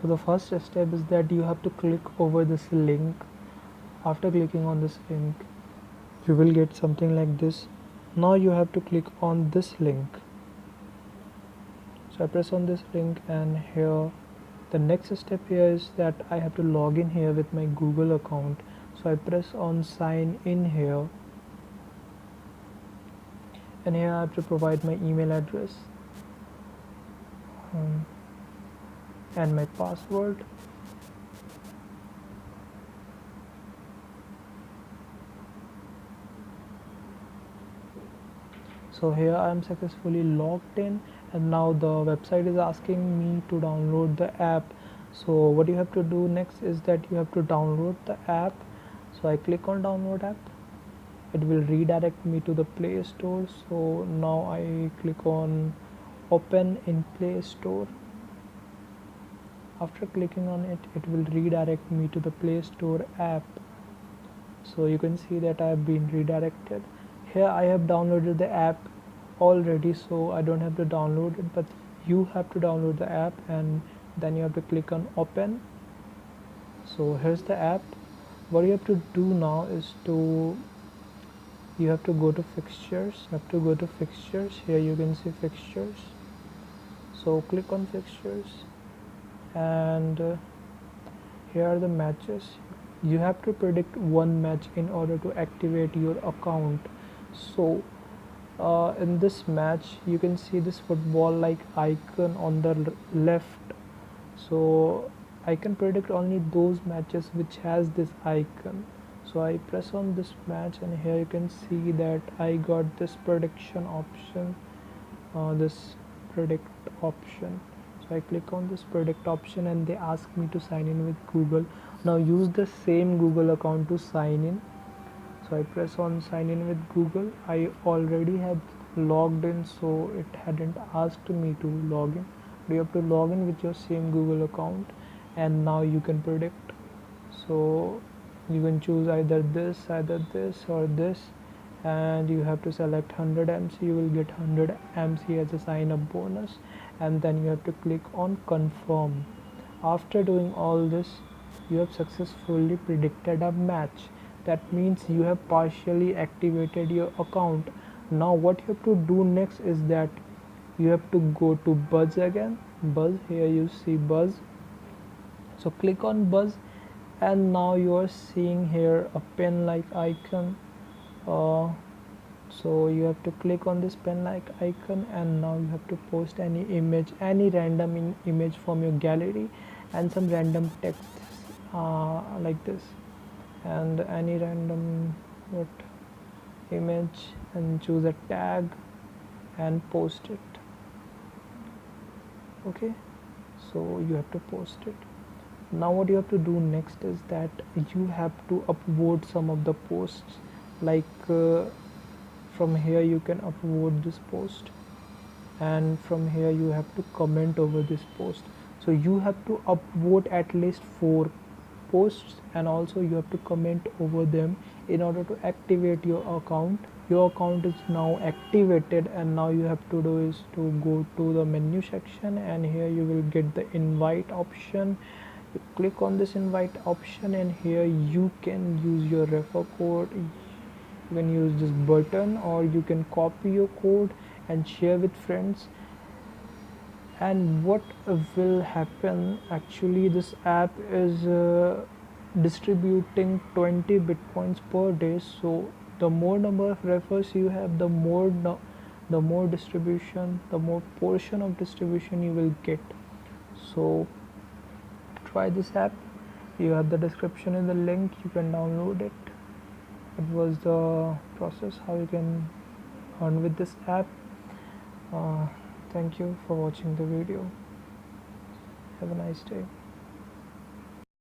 So the first step is that you have to click over this link. After clicking on this link, you will get something like this. Now you have to click on this link. So I press on this link, and here the next step here is that I have to log in here with my Google account. So I press on sign in here, and here I have to provide my email address and my password. So here I am successfully logged in, and now the website is asking me to download the app. So what you have to do next is that you have to download the app. So I click on download app. It will redirect me to the Play Store. So now I click on open in Play Store. After clicking on it, it will redirect me to the Play Store app. So you can see that I have been redirected. Here I have downloaded the app already, so I don't have to download it, but you have to download the app, and then you have to click on open. So here's the app. What you have to do now is you have to go to fixtures. Here you can see fixtures. So click on fixtures, and here are the matches. You have to predict one match in order to activate your account. So in this match you can see this football like icon on the left. So I can predict only those matches which has this icon. So I press on this match, and here you can see that I got this prediction option, this predict option. So I click on this predict option, and they ask me to sign in with Google. Now use the same Google account to sign in. So I press on sign in with Google. I already had logged in, so it hadn't asked me to log in. You have to log in with your same Google account, and now you can predict. So you can choose either this or this, and you have to select 100 MC. You will get 100 MC as a sign up bonus, and then you have to click on confirm. After doing all this, you have successfully predicted a match. That means you have partially activated your account. Now what you have to do next is that you have to go to Buzz again. Buzz, here you see Buzz. So click on Buzz, and now you are seeing here a pen like icon. So you have to click on this pen like icon, and now you have to post any image, any random image from your gallery, and some random text like this, and any random image, and choose a tag and post it. Okay, so you have to post it. Now what you have to do next is that you have to upvote some of the posts, like from here you can upvote this post, and from here you have to comment over this post. So you have to upvote at least 4 posts, and also you have to comment over them in order to activate your account. Your account is now activated, and now you have to do is to go to the menu section, and here you will get the invite option. You click on this invite option, and here you can use your refer code. You can use this button, or you can copy your code and share with friends. And what will happen, actually this app is distributing 20 bitcoins per day. So the more number of refers you have, the more distribution, the more portion of distribution you will get. So try this app. You have the description in the link, you can download it. It was the process how you can earn with this app. Thank you for watching the video. Have a nice day.